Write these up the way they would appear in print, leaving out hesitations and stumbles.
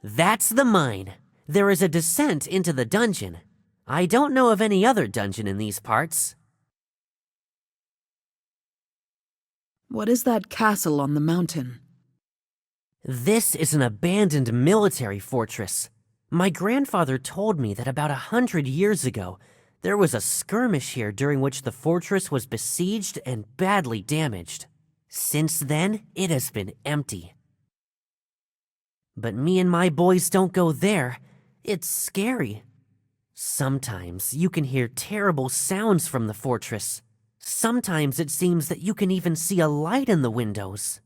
That's the mine. There is a descent into the dungeon. I don't know of any other dungeon in these parts. What is that castle on the mountain? This is an abandoned military fortress. My grandfather told me that about 100 years ago, there was a skirmish here during which the fortress was besieged and badly damaged. Since then, it has been empty. But me and my boys don't go there. It's scary. Sometimes you can hear terrible sounds from the fortress. Sometimes it seems that you can even see a light in the windows.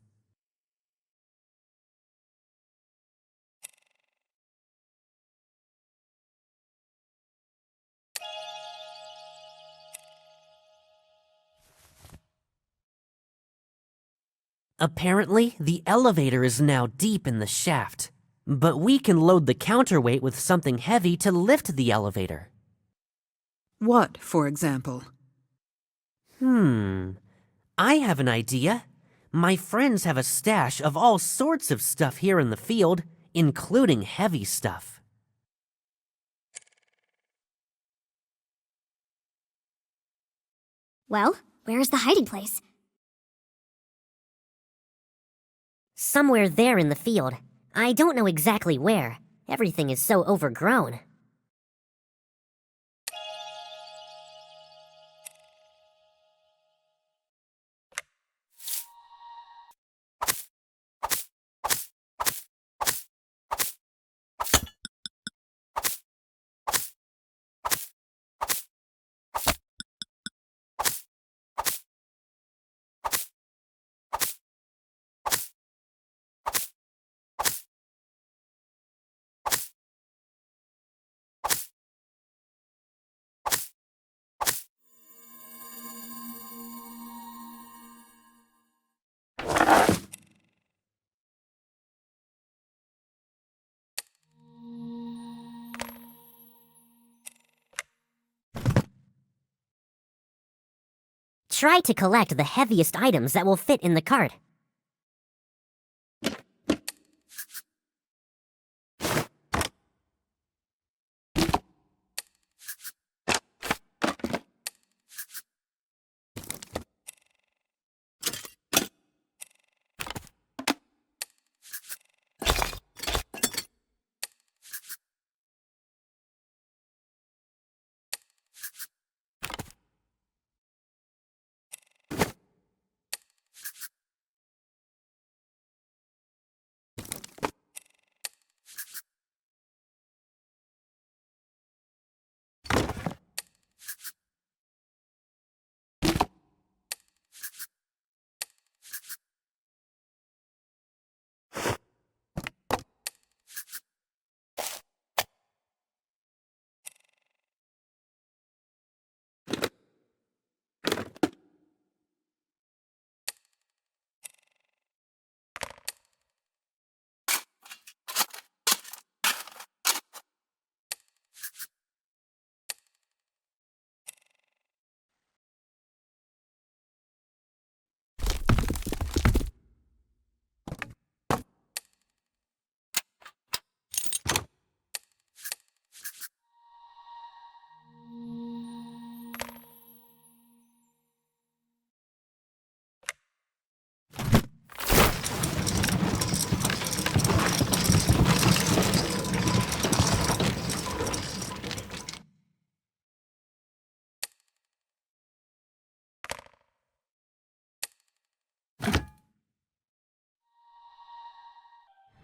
Apparently, the elevator is now deep in the shaft, but we can load the counterweight with something heavy to lift the elevator. What, for example? I have an idea. My friends have a stash of all sorts of stuff here in the field, including heavy stuff. Well, where's the hiding place? Somewhere there in the field. I don't know exactly where. Everything is so overgrown. Try to collect the heaviest items that will fit in the cart.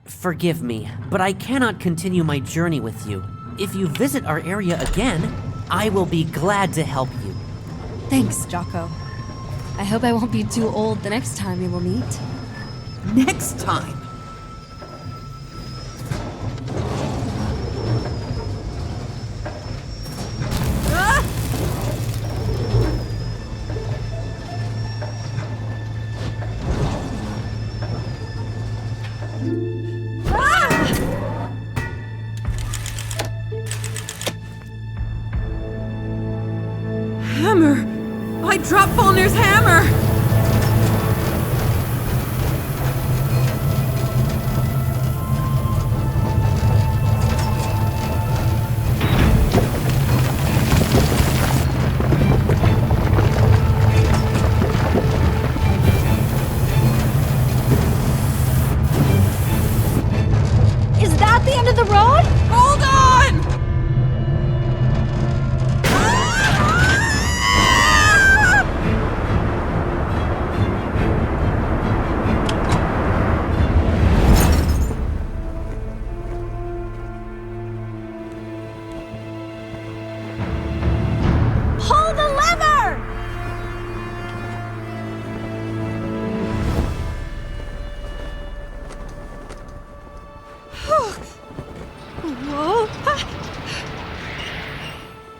Forgive me, but I cannot continue my journey with you. If you visit our area again, I will be glad to help you. Thanks, Jocko. I hope I won't be too old the next time we will meet. Next time? Hammer! I dropped Volnir's hammer! at the end of the road? Hold on! Pull the lever! Whoa.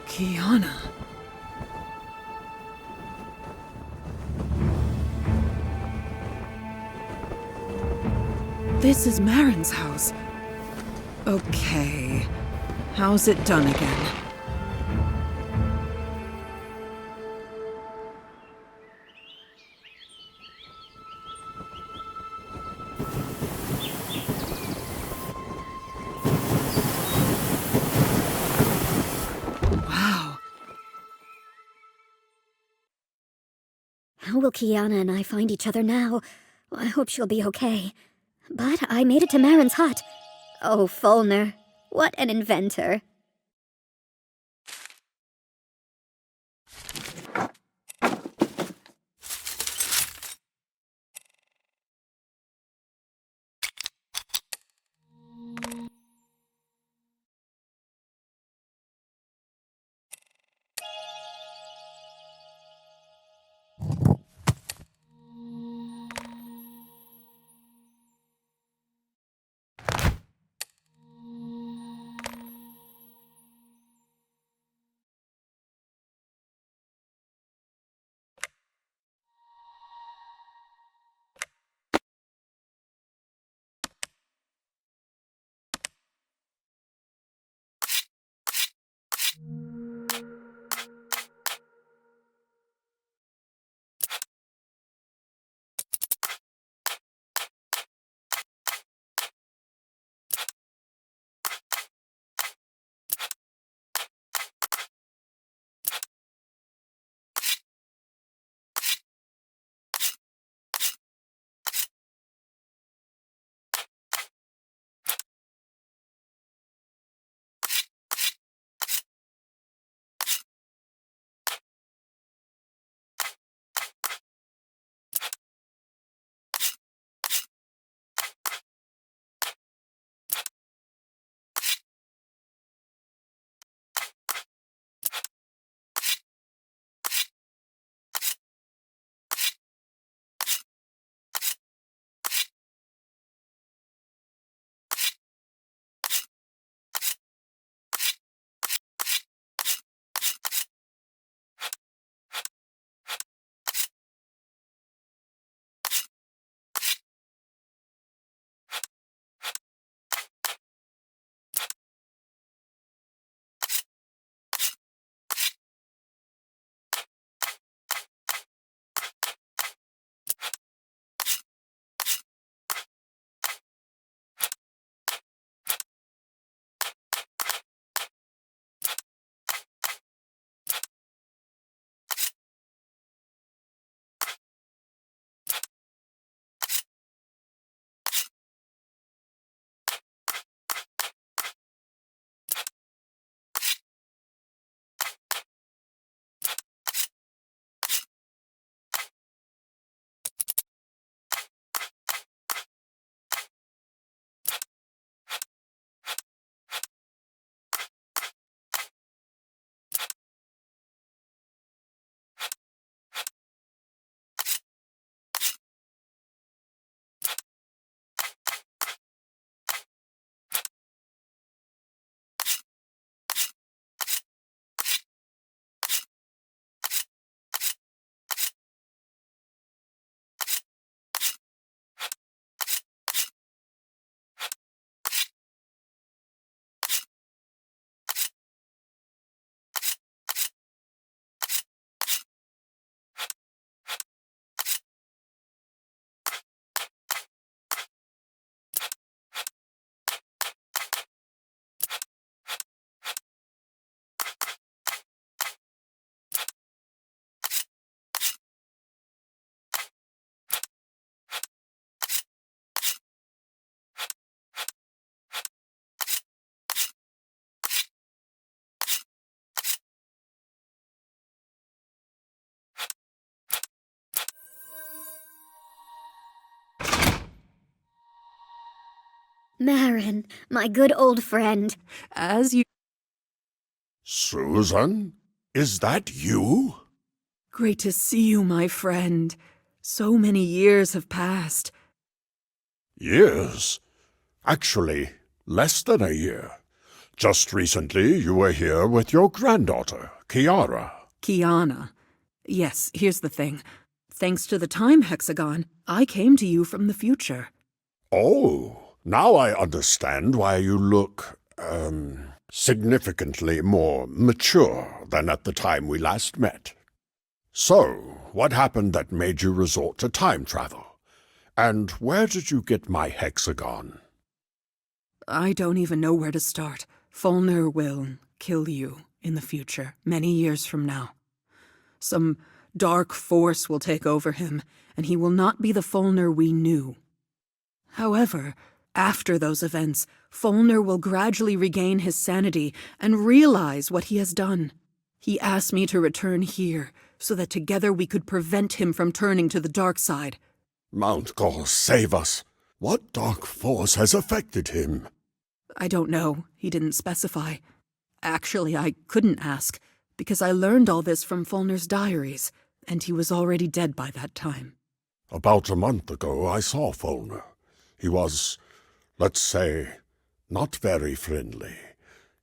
Kiana. This is Marin's house. Okay. How's it done again? Wow. How will Kiana and I find each other now? I hope she'll be okay. But I made it to Marin's hut. Oh, Fulner, what an inventor. Marin, my good old friend. As you... Susan? Is that you? Great to see you, my friend. So many years have passed. Years? Actually, less than a year. Just recently, you were here with your granddaughter, Kiara. Kiana. Yes, here's the thing. Thanks to the time hexagon, I came to you from the future. Oh, now I understand why you look, significantly more mature than at the time we last met. So, what happened that made you resort to time travel? And where did you get my hexagon? I don't even know where to start. Fulner will kill you in the future, many years from now. Some dark force will take over him, and he will not be the Fulner we knew. However, after those events, Fulner will gradually regain his sanity and realize what he has done. He asked me to return here, so that together we could prevent him from turning to the dark side. Mount Gore, save us! What dark force has affected him? I don't know. He didn't specify. Actually, I couldn't ask, because I learned all this from Fulner's diaries, and he was already dead by that time. About a month ago, I saw Fulner. He was, let's say, not very friendly.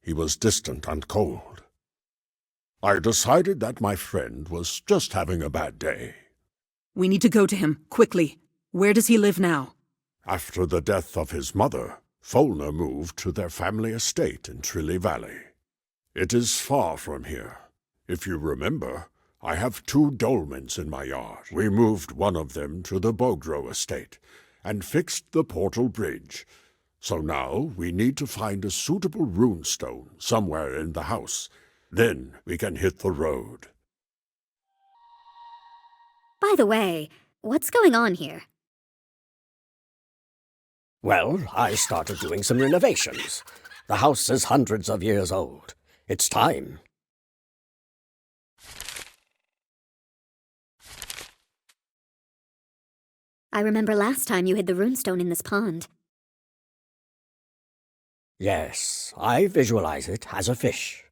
He was distant and cold. I decided that my friend was just having a bad day. We need to go to him, quickly. Where does he live now? After the death of his mother, Fulner moved to their family estate in Trilly Valley. It is far from here. If you remember, I have 2 dolmens in my yard. We moved one of them to the Bogro estate and fixed the portal bridge. So now we need to find a suitable runestone somewhere in the house. Then we can hit the road. By the way, what's going on here? Well, I started doing some renovations. The house is hundreds of years old. It's time. I remember last time you hid the runestone in this pond. Yes, I visualize it as a fish.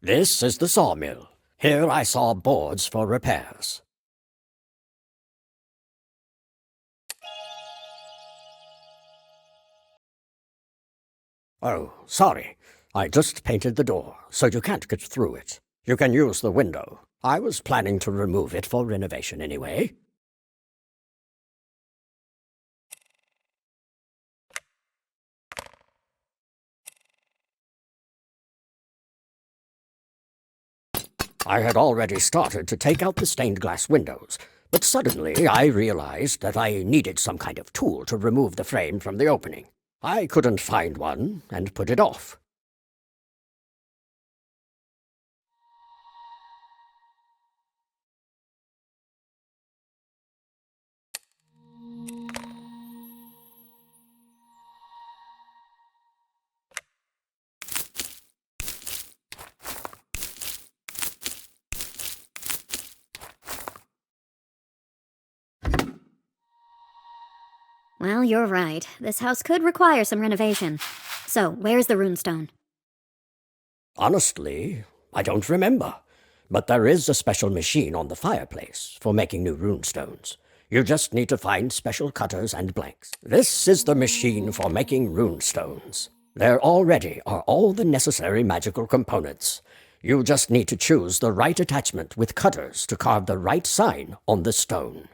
This is the sawmill. Here I saw boards for repairs. Oh, sorry. I just painted the door, so you can't get through it. You can use the window. I was planning to remove it for renovation anyway. I had already started to take out the stained glass windows, but suddenly I realized that I needed some kind of tool to remove the frame from the opening. I couldn't find one and put it off. Well, you're right. This house could require some renovation. So, where's the runestone? Honestly, I don't remember. But there is a special machine on the fireplace for making new runestones. You just need to find special cutters and blanks. This is the machine for making runestones. There already are all the necessary magical components. You just need to choose the right attachment with cutters to carve the right sign on the stone.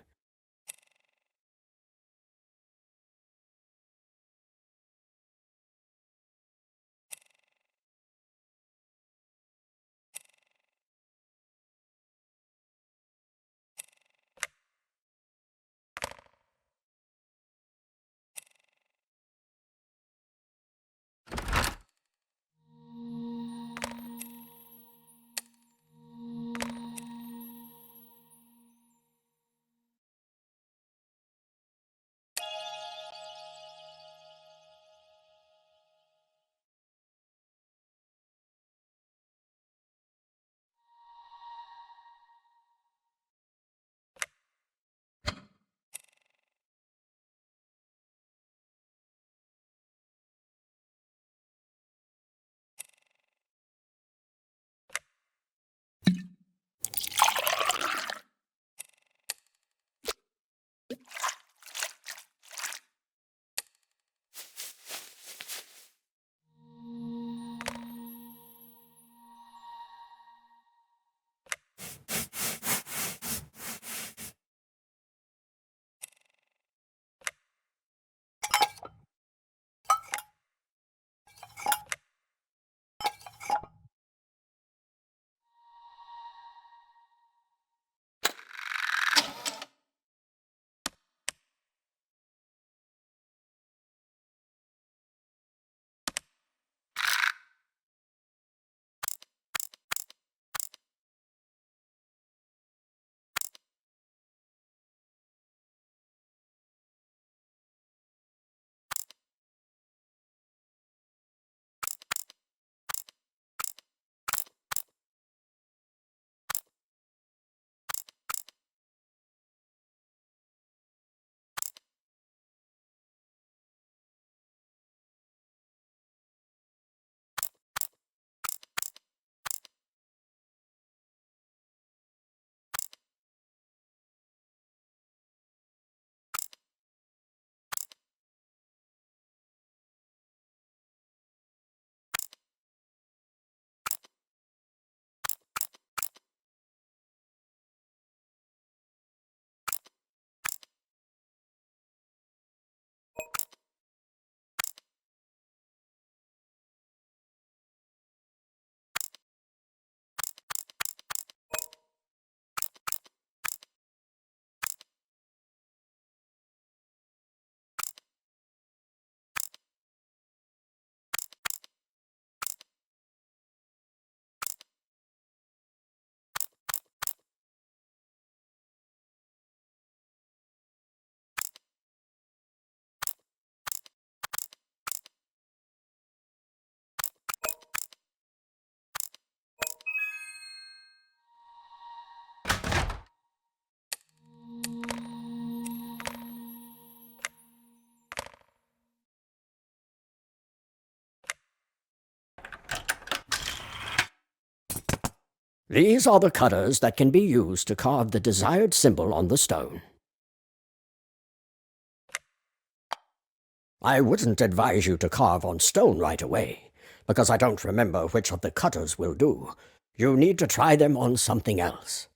These are the cutters that can be used to carve the desired symbol on the stone. I wouldn't advise you to carve on stone right away, because I don't remember which of the cutters will do. You need to try them on something else.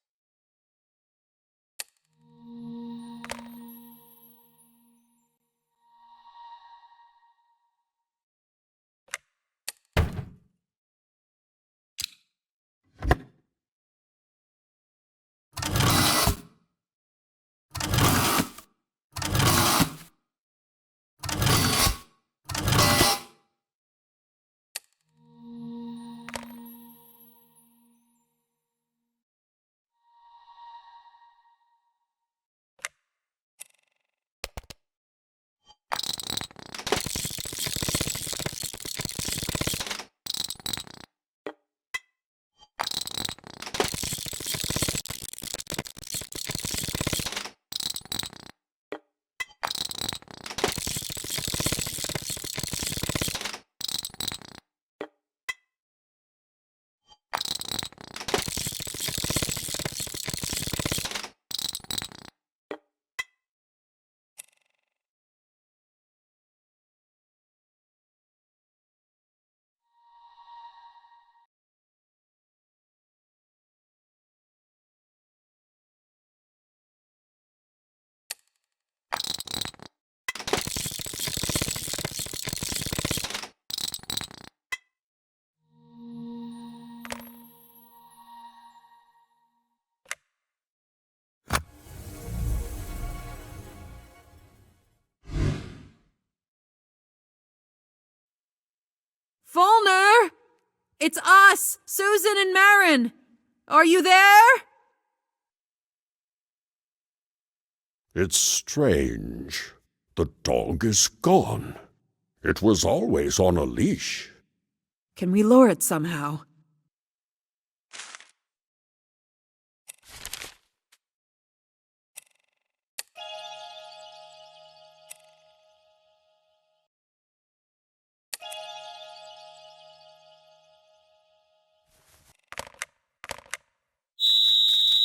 Fulner! It's us, Susan and Marin. Are you there? It's strange. The dog is gone. It was always on a leash. Can we lure it somehow?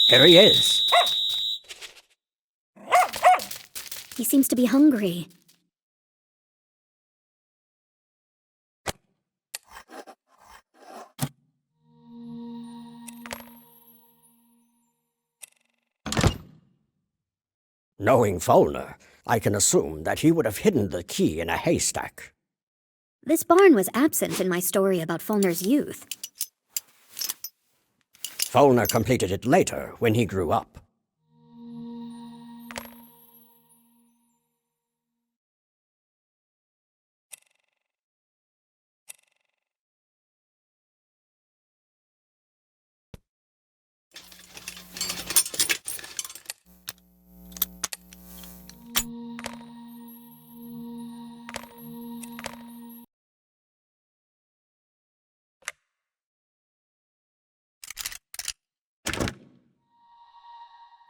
Here he is. He seems to be hungry. Knowing Fulner, I can assume that he would have hidden the key in a haystack. This barn was absent in my story about Fulner's youth. Fulner completed it later when he grew up.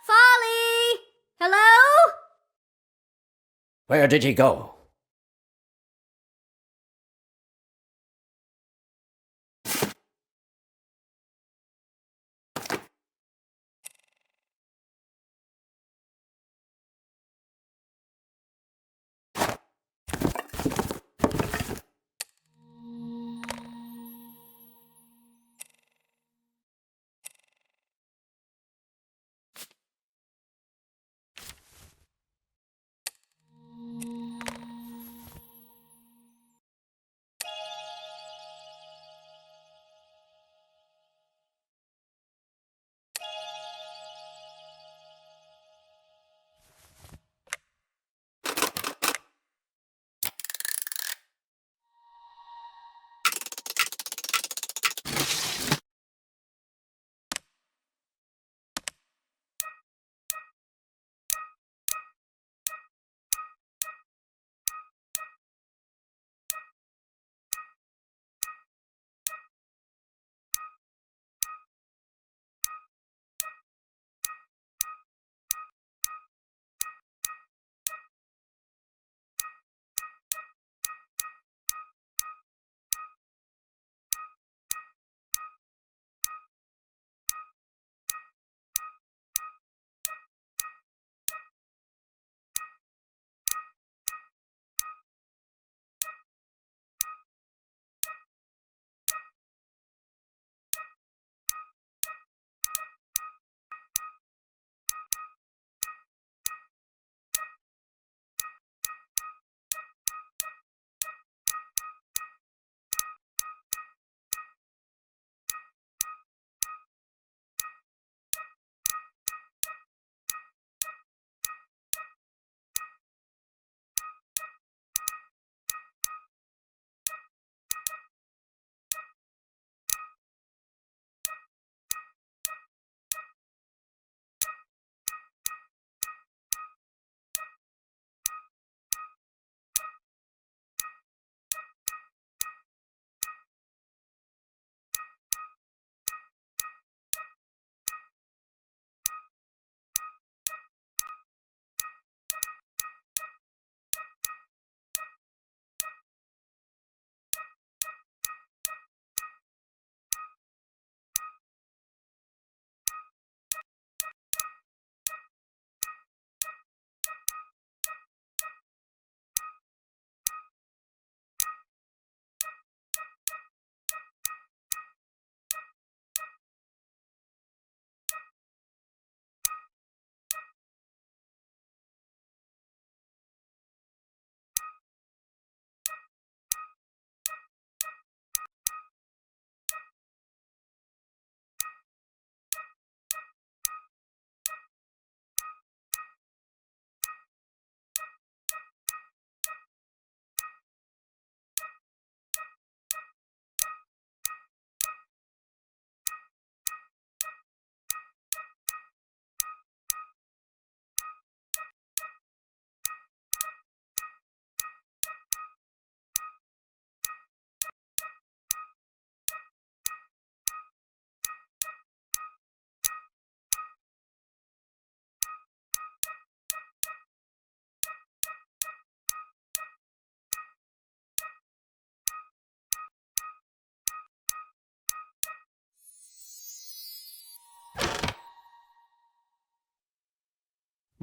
Folly! Hello? Where did he go?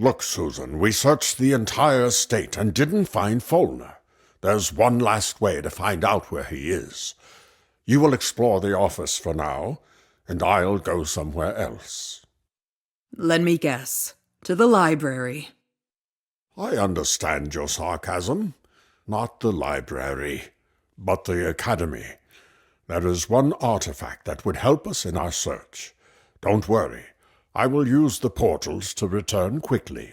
Look, Susan, we searched the entire estate and didn't find Folner. There's one last way to find out where he is. You will explore the office for now, and I'll go somewhere else. Let me guess. To the library. I understand your sarcasm. Not the library, but the academy. There is one artifact that would help us in our search. Don't worry. I will use the portals to return quickly.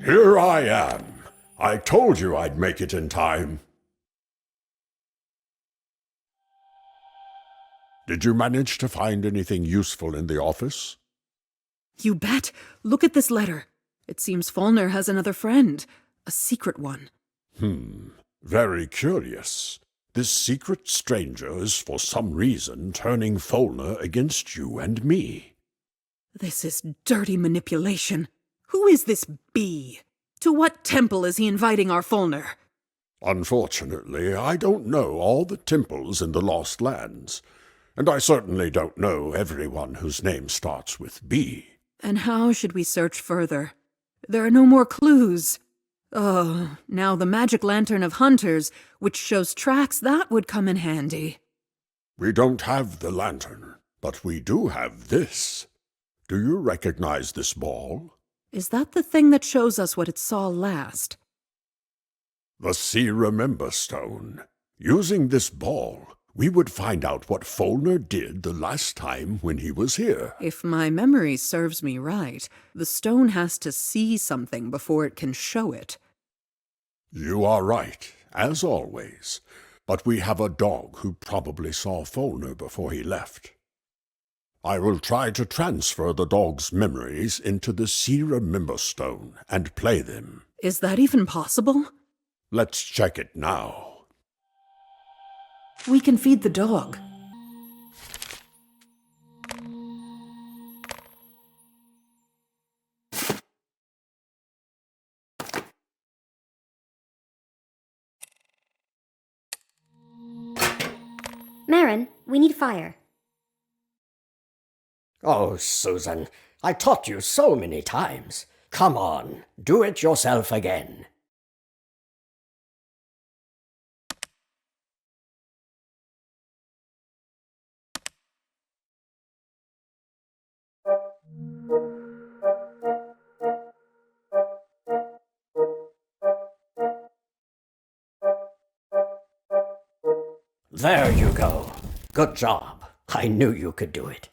Here I am. I told you I'd make it in time. Did you manage to find anything useful in the office? You bet. Look at this letter. It seems Folner has another friend. A secret one. Very curious. This secret stranger is for some reason turning Folner against you and me. This is dirty manipulation. Who is this bee? To what temple is he inviting our Folner? Unfortunately, I don't know all the temples in the Lost Lands, and I certainly don't know everyone whose name starts with B. And how should we search further? There are no more clues. Oh, now the magic lantern of hunters, which shows tracks, that would come in handy. We don't have the lantern, but we do have this. Do you recognize this ball? Is that the thing that shows us what it saw last? The See Remember Stone. Using this ball, we would find out what Folner did the last time when he was here. If my memory serves me right, the stone has to see something before it can show it. You are right, as always. But we have a dog who probably saw Folner before he left. I will try to transfer the dog's memories into the See Remember Stone and play them. Is that even possible? Let's check it now. We can feed the dog. Marin, we need fire. Oh, Susan, I taught you so many times. Come on, do it yourself again. There you go. Good job. I knew you could do it.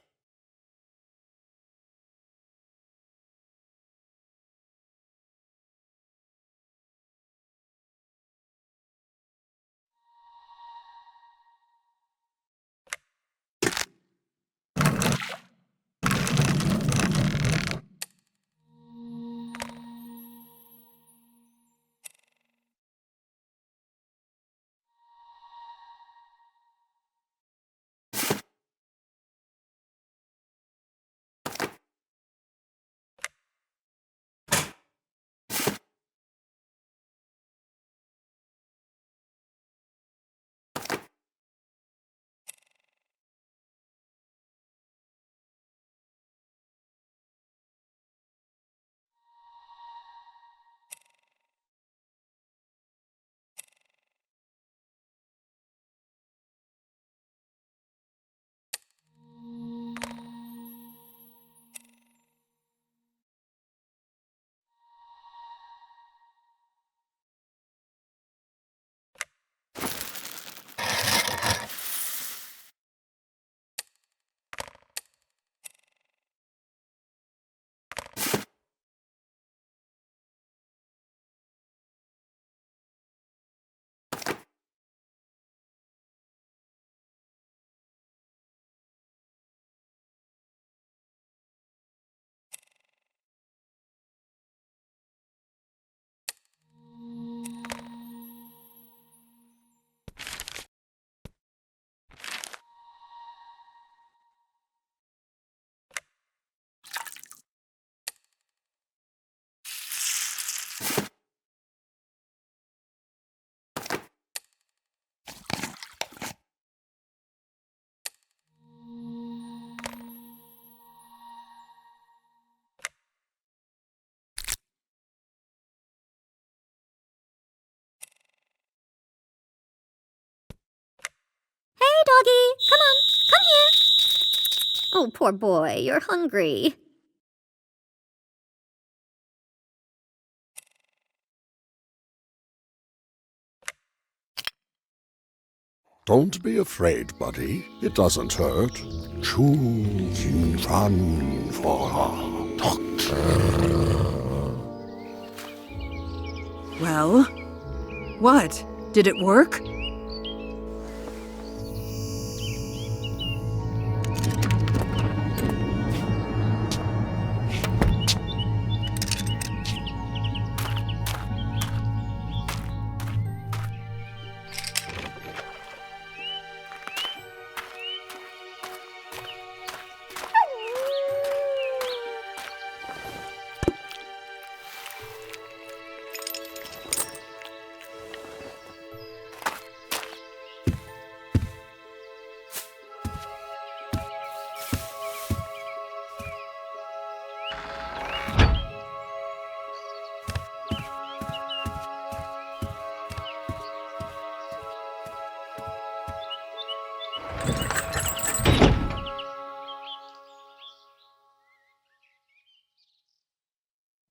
Hey, doggy! Come on! Come here! Oh, poor boy, you're hungry. Don't be afraid, buddy. It doesn't hurt. Choose fun for Well? What? Did it work?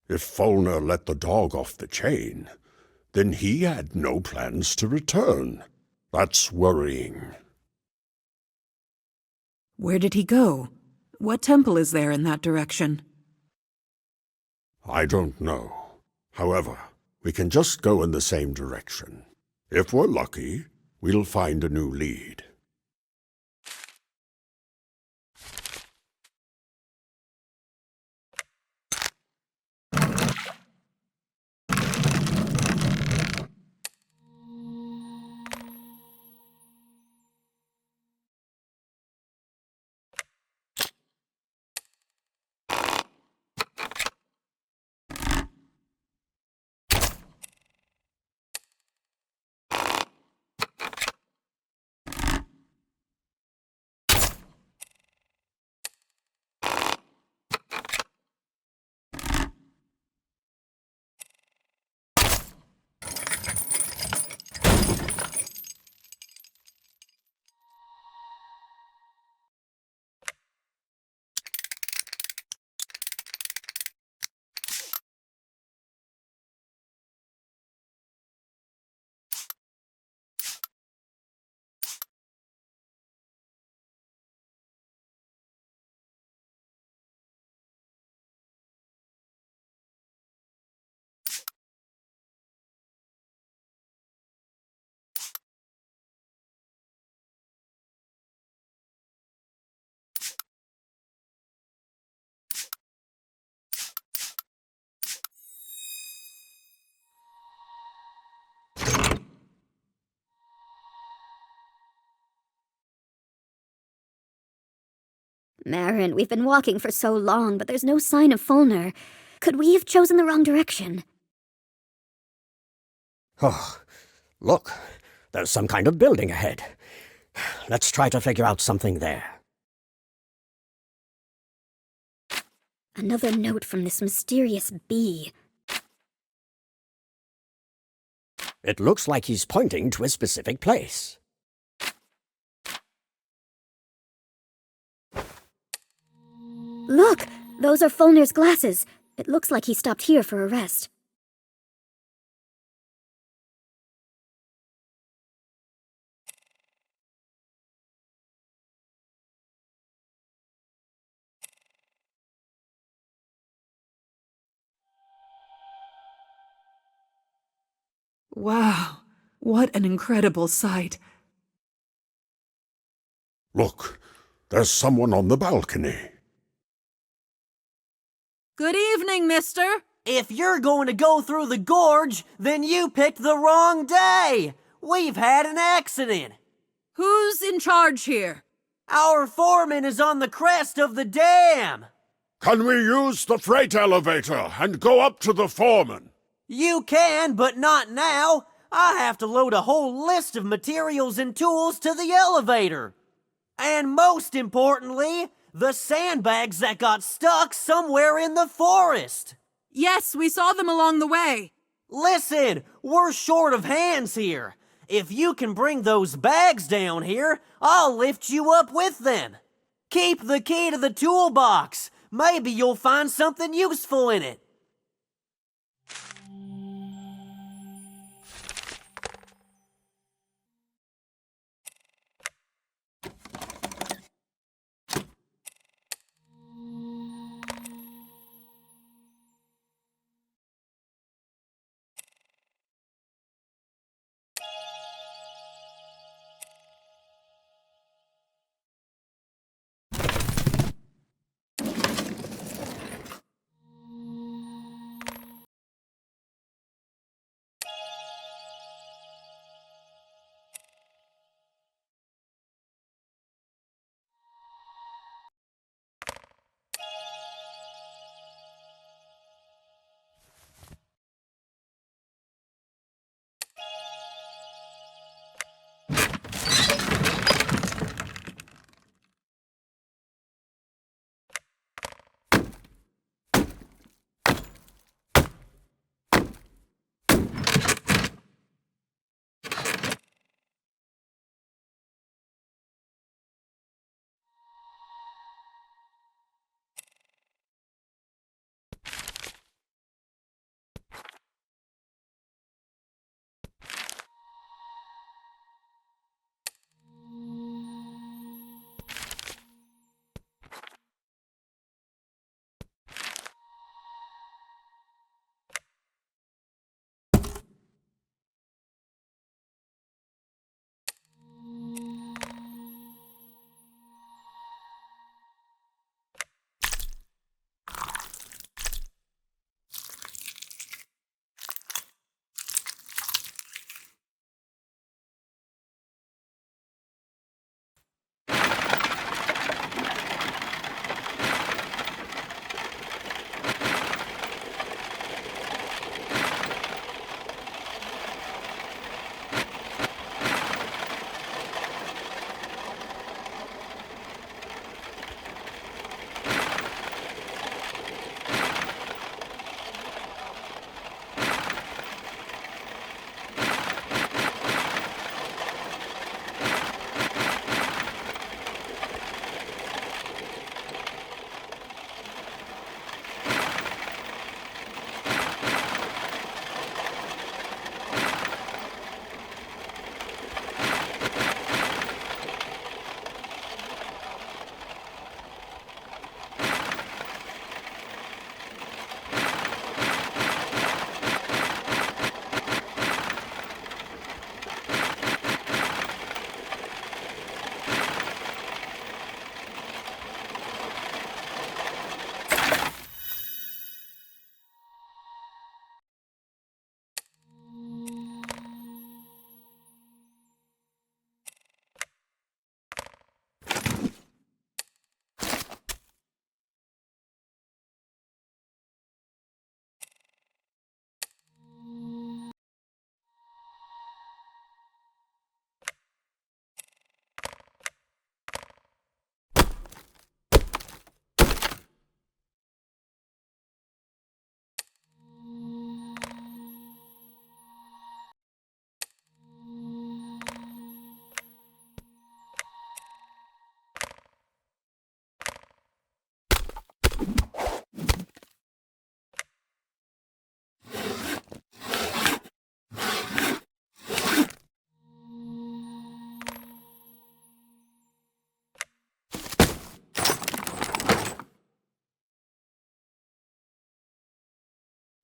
If Folner let the dog off the chain, then he had no plans to return. That's worrying. Where did he go? What temple is there in that direction? I don't know. However, we can just go in the same direction. If we're lucky, we'll find a new lead. Marin, we've been walking for so long, but there's no sign of Fulner. Could we have chosen the wrong direction? Oh, look, there's some kind of building ahead. Let's try to figure out something there. Another note from this mysterious bee. It looks like he's pointing to a specific place. Look! Those are Fulner's glasses. It looks like he stopped here for a rest. Wow, what an incredible sight. Look, there's someone on the balcony. Good evening, mister. If you're going to go through the gorge, then you picked the wrong day. We've had an accident. Who's in charge here? Our foreman is on the crest of the dam. Can we use the freight elevator and go up to the foreman? You can, but not now. I have to load a whole list of materials and tools to the elevator. And most importantly, the sandbags that got stuck somewhere in the forest. Yes, we saw them along the way. Listen, we're short of hands here. If you can bring those bags down here, I'll lift you up with them. Keep the key to the toolbox. Maybe you'll find something useful in it.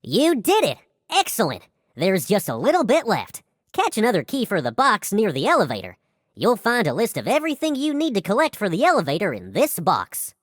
You did it! Excellent! There's just a little bit left. Catch another key for the box near the elevator. You'll find a list of everything you need to collect for the elevator in this box.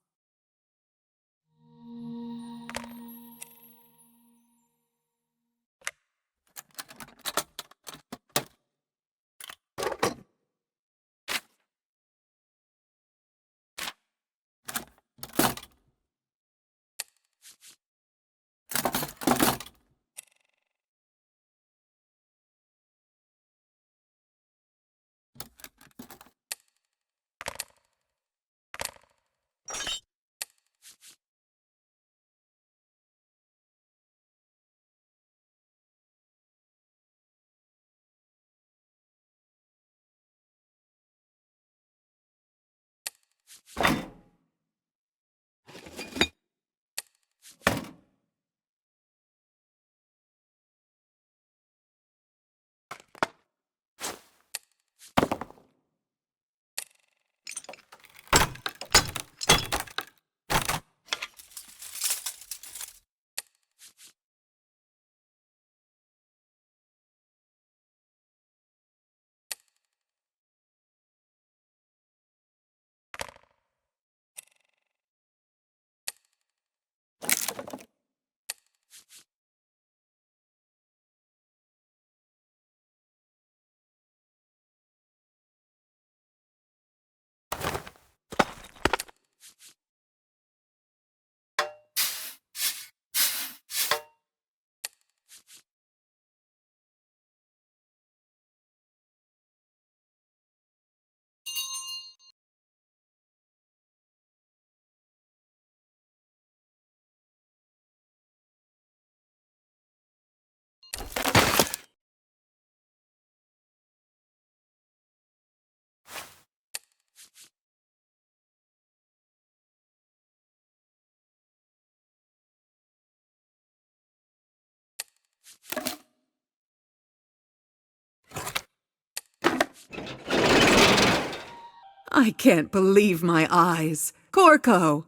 I can't believe my eyes. Corco!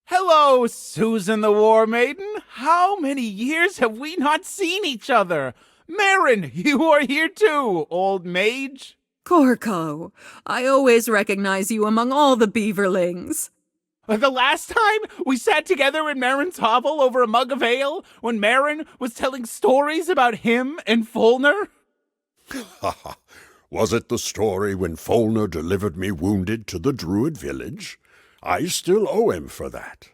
Hello, Susan the War Maiden. How many years have we not seen each other? Marin, you are here too, old mage. Corco, I always recognize you among all the beaverlings. The last time we sat together in Marin's hovel over a mug of ale, when Marin was telling stories about him and Fulner. Was it the story when Fulner delivered me wounded to the Druid village? I still owe him for that.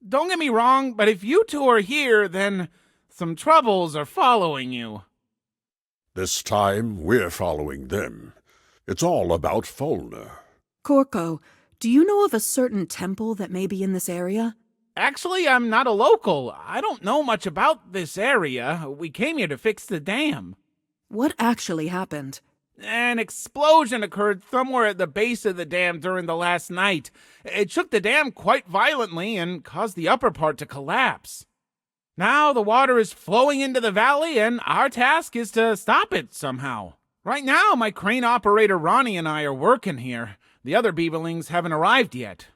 Don't get me wrong, but if you two are here, then some troubles are following you. This time, we're following them. It's all about Fulner. Corco, do you know of a certain temple that may be in this area? Actually, I'm not a local. I don't know much about this area. We came here to fix the dam. What actually happened? An explosion occurred somewhere at the base of the dam during the last night. It shook the dam quite violently and caused the upper part to collapse. Now the water is flowing into the valley, and our task is to stop it somehow. Right now, my crane operator Ronnie and I are working here. The other beaverlings haven't arrived yet.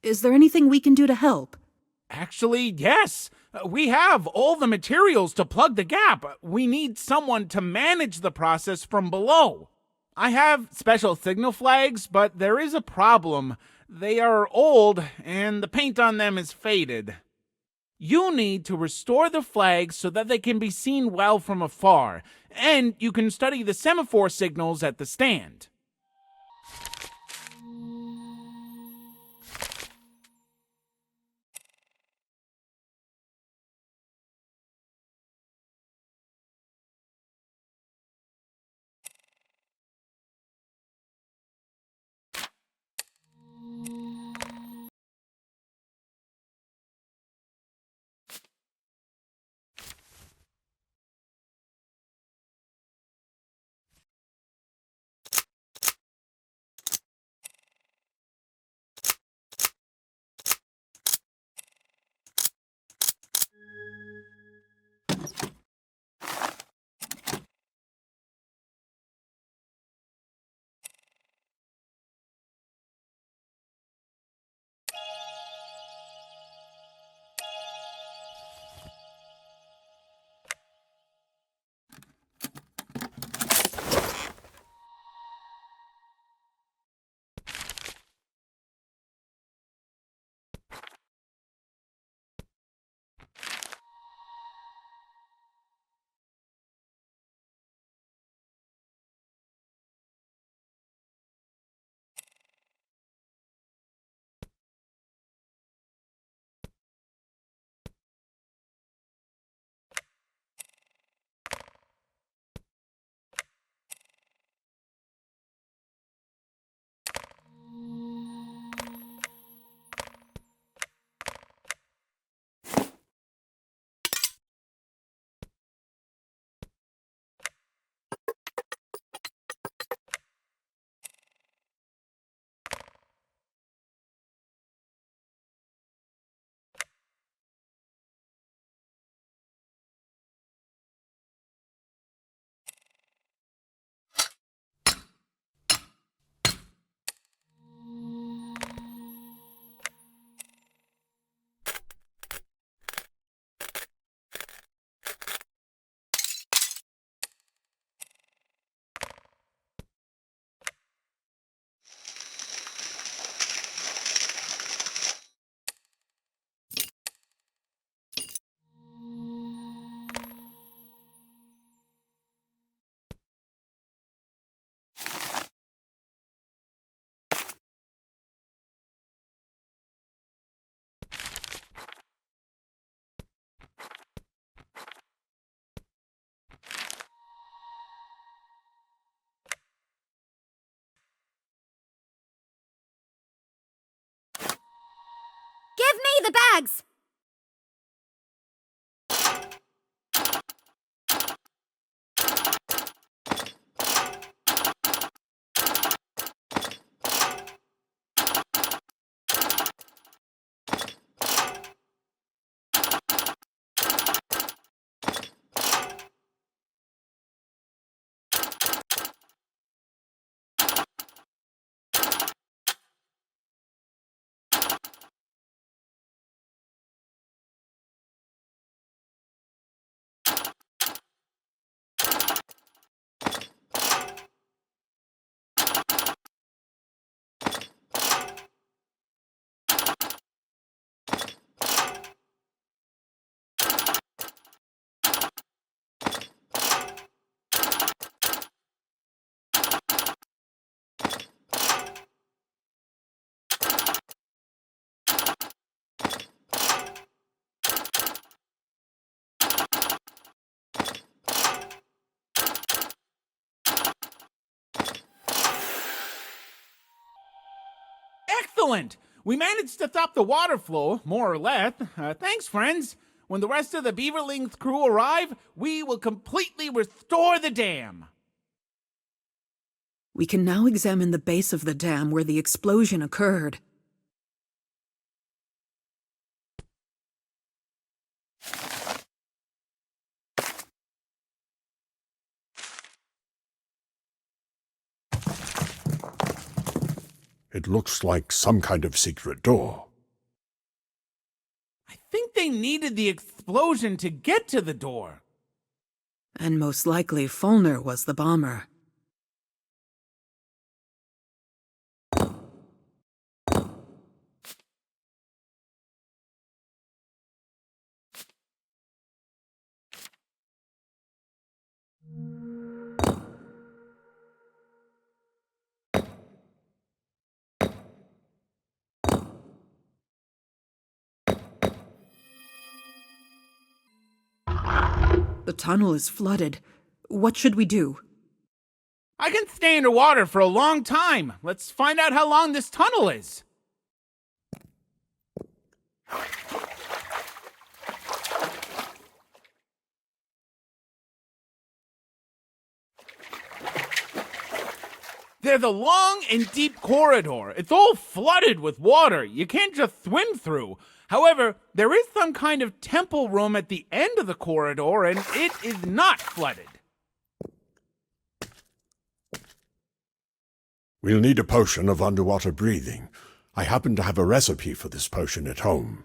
Is there anything we can do to help? Actually, yes. We have all the materials to plug the gap. We need someone to manage the process from below. I have special signal flags, but there is a problem. They are old, and the paint on them is faded. You need to restore the flags so that they can be seen well from afar, and you can study the semaphore signals at the stand. the bags! Excellent! We managed to stop the water flow, more or less. Thanks, friends. When the rest of the Beaverlings crew arrive, we will completely restore the dam. We can now examine the base of the dam where the explosion occurred. It looks like some kind of secret door. I think they needed the explosion to get to the door. And most likely Fulner was the bomber. The tunnel is flooded. What should we do? I can stay underwater for a long time. Let's find out how long this tunnel is. There's a long and deep corridor. It's all flooded with water. You can't just swim through. However, there is some kind of temple room at the end of the corridor, and it is not flooded. We'll need a potion of underwater breathing. I happen to have a recipe for this potion at home.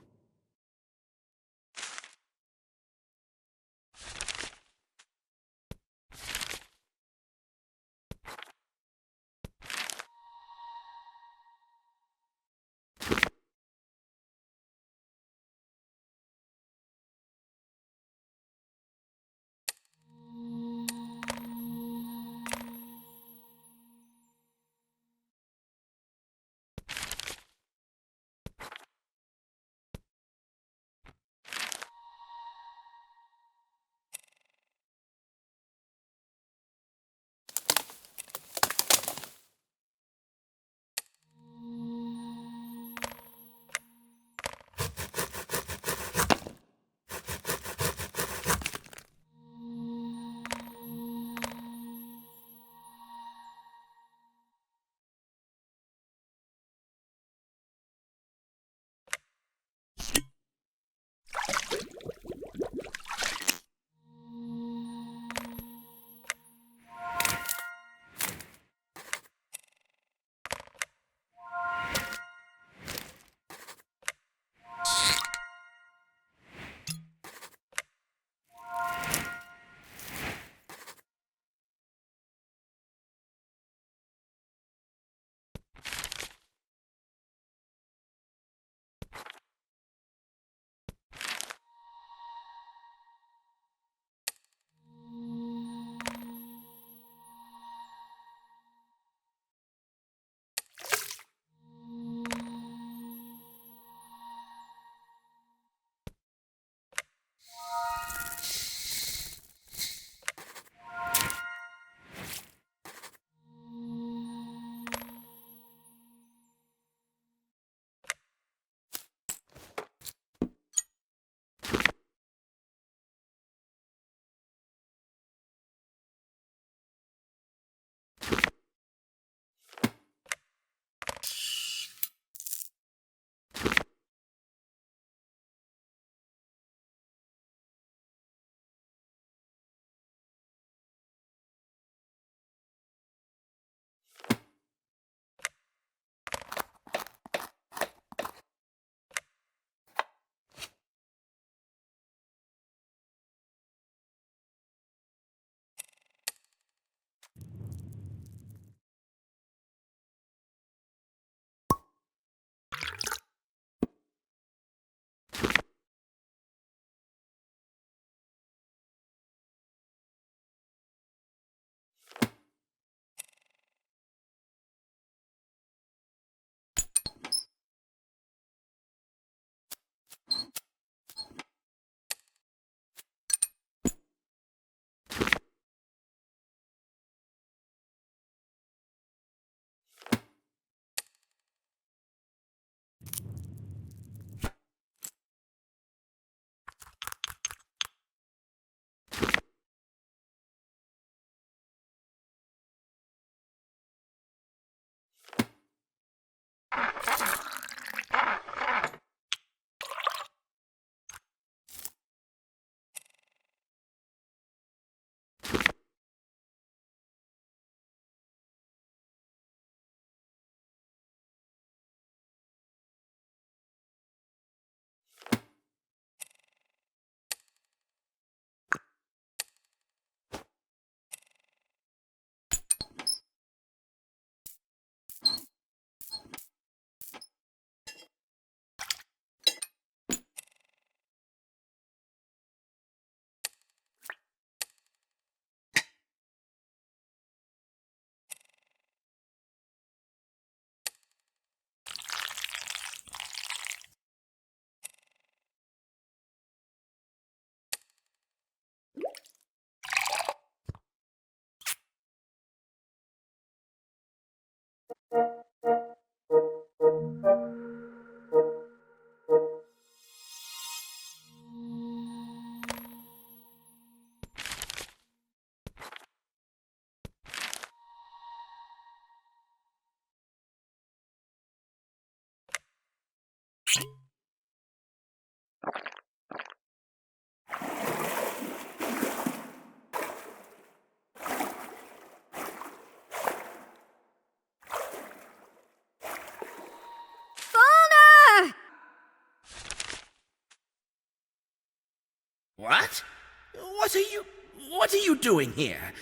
What are you doing here?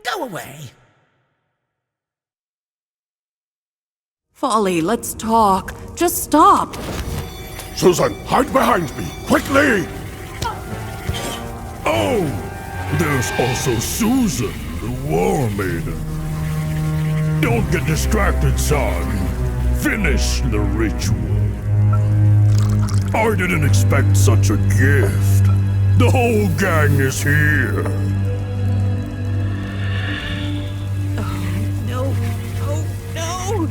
Go away. Folly, let's talk. Just stop. Susan, hide behind me, quickly! Oh! There's also Susan, the War Maiden. Don't get distracted, son. Finish the ritual. I didn't expect such a gift. The whole gang is here. No. Oh, no.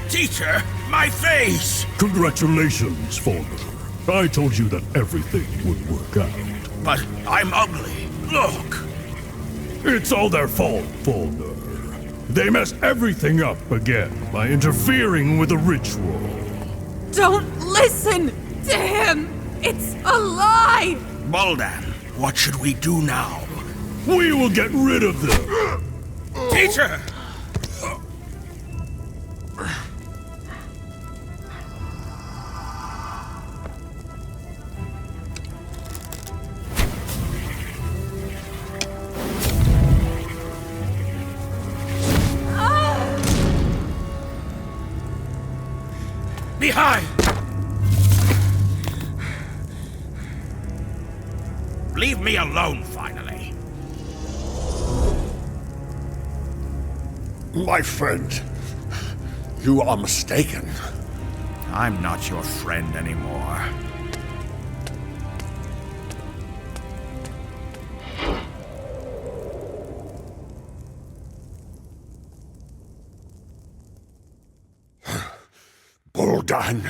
Teacher, my face! Congratulations, Fulmer. I told you that everything would work out. But I'm ugly. Look! It's all their fault, Fulmer. They mess everything up again by interfering with the ritual. Don't listen to him. It's a lie. Baldan, what should we do now? We will get rid of them. Teacher! Behind! Leave me alone, finally. My friend, you are mistaken. I'm not your friend anymore. Baldan,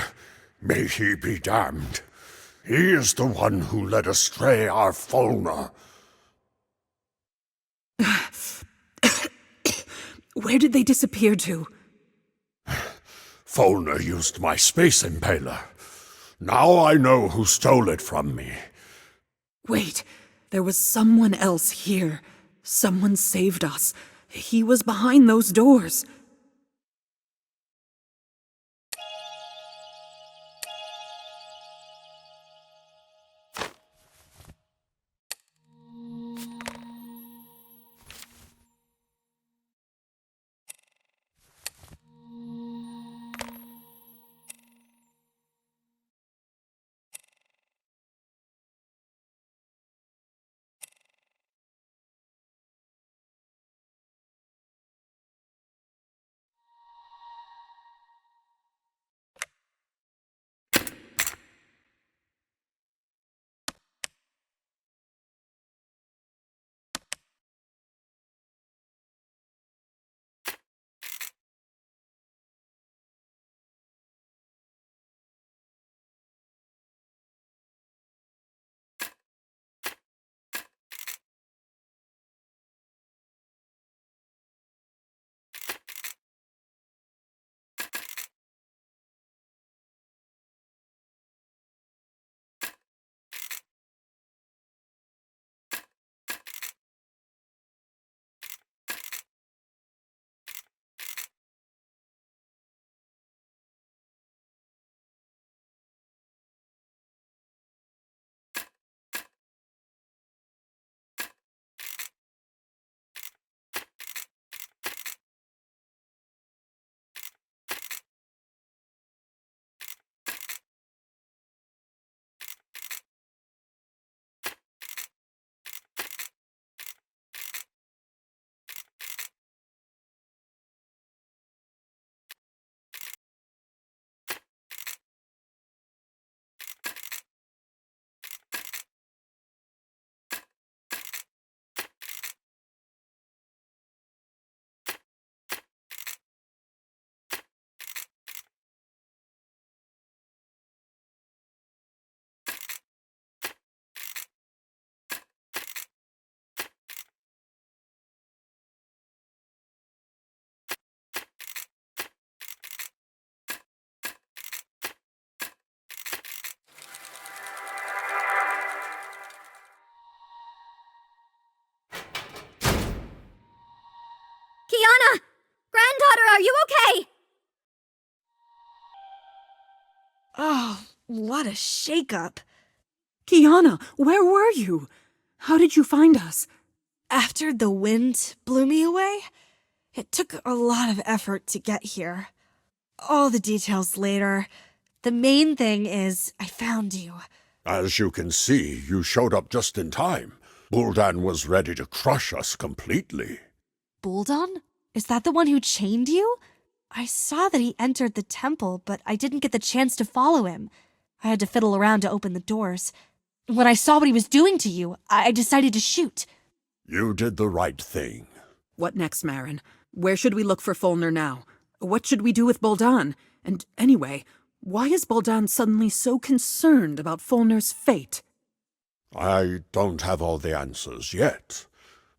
may he be damned. He is the one who led astray our Fulmer. Where did they disappear to? Fulmer used my space impaler. Now I know who stole it from me. Wait, there was someone else here. Someone saved us. He was behind those doors. What a shakeup. Kiana, where were you? How did you find us? After the wind blew me away, it took a lot of effort to get here. All the details later. The main thing is I found you. As you can see, you showed up just in time. Buldan was ready to crush us completely. Buldan? Is that the one who chained you? I saw that he entered the temple, but I didn't get the chance to follow him. I had to fiddle around to open the doors. When I saw what he was doing to you, I decided to shoot. You did the right thing. What next, Marin? Where should we look for Fulner now? What should we do with Buldan? And anyway, why is Buldan suddenly so concerned about Fulner's fate? I don't have all the answers yet.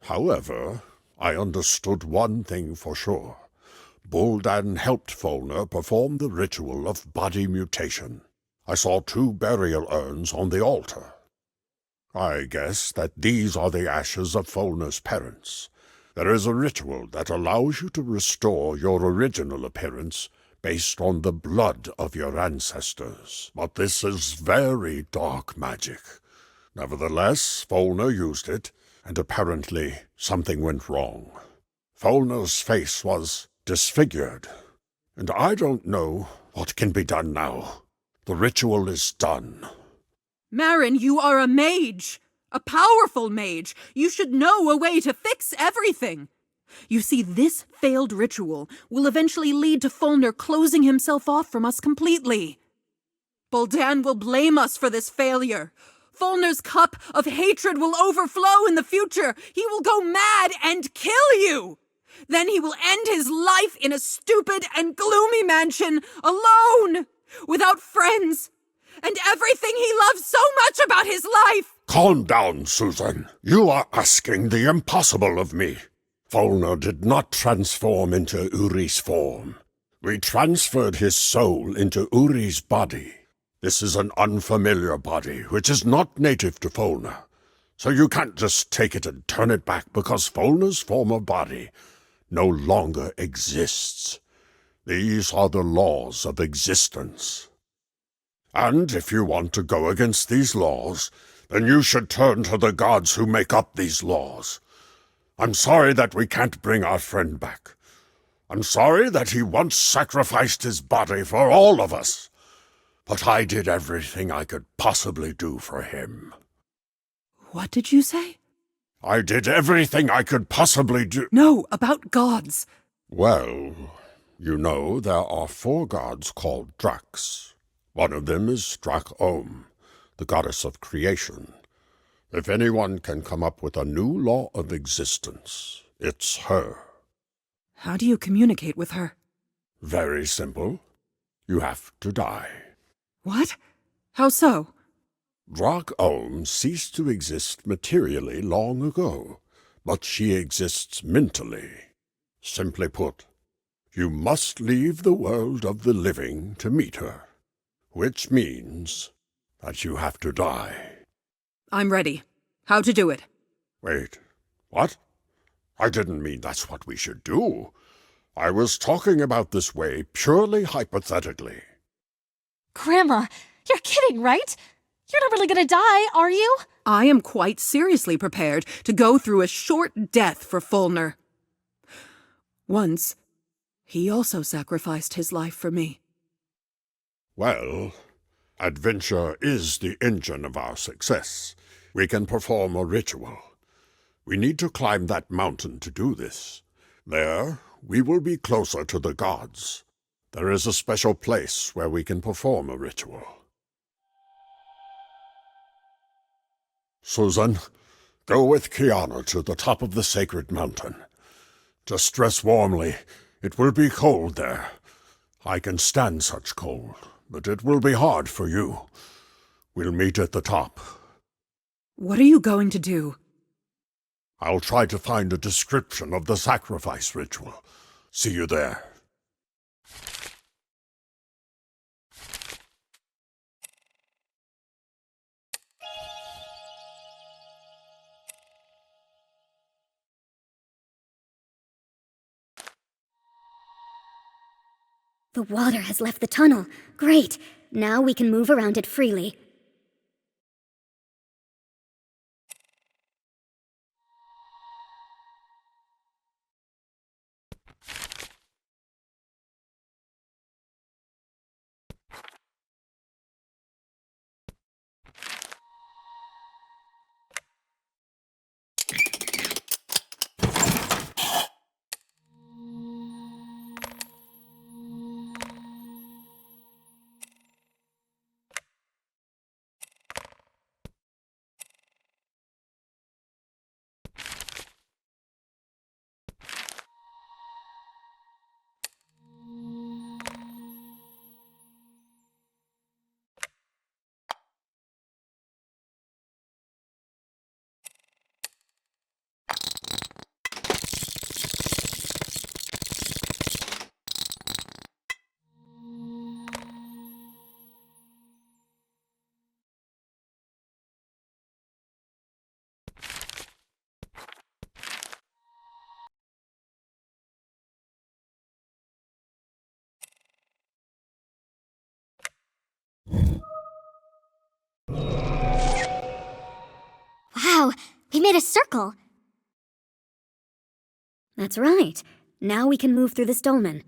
However, I understood one thing for sure. Buldan helped Fulner perform the ritual of body mutation. I saw 2 burial urns on the altar. I guess that these are the ashes of Fulner's parents. There is a ritual that allows you to restore your original appearance based on the blood of your ancestors. But this is very dark magic. Nevertheless, Fulner used it, and apparently something went wrong. Fulner's face was disfigured, and I don't know what can be done now. The ritual is done. Marin, you are a mage! A powerful mage! You should know a way to fix everything! You see, this failed ritual will eventually lead to Fulner closing himself off from us completely. Buldan will blame us for this failure. Fulner's cup of hatred will overflow in the future. He will go mad and kill you! Then he will end his life in a stupid and gloomy mansion, alone, without friends, and everything he loves so much about his life! Calm down, Susan. You are asking the impossible of me. Fulner did not transform into Uri's form. We transferred his soul into Uri's body. This is an unfamiliar body, which is not native to Fulner. So you can't just take it and turn it back because Fulner's former body no longer exists. These are the laws of existence. And if you want to go against these laws, then you should turn to the gods who make up these laws. I'm sorry that we can't bring our friend back. I'm sorry that he once sacrificed his body for all of us. But I did everything I could possibly do for him. What did you say? I did everything I could possibly do. No, about gods. Well, you know there are 4 gods called Dracs. One of them is Drak-Om, the goddess of creation. If anyone can come up with a new law of existence, it's her. How do you communicate with her? Very simple. You have to die. What? How so? Drak-Om ceased to exist materially long ago, but she exists mentally. Simply put, you must leave the world of the living to meet her, which means that you have to die. I'm ready. How to do it? Wait, what? I didn't mean that's what we should do. I was talking about this way purely hypothetically. Grandma, you're kidding, right? You're not really gonna die, are you? I am quite seriously prepared to go through a short death for Fulner. Once, he also sacrificed his life for me. Well, adventure is the engine of our success. We can perform a ritual. We need to climb that mountain to do this. There, we will be closer to the gods. There is a special place where we can perform a ritual. Susan, go with Kiana to the top of the sacred mountain. Just dress warmly. It will be cold there. I can stand such cold, but it will be hard for you. We'll meet at the top. What are you going to do? I'll try to find a description of the sacrifice ritual. See you there. The water has left the tunnel. Great. Now we can move around it freely. Wow, we made a circle. That's right. Now we can move through this dolmen.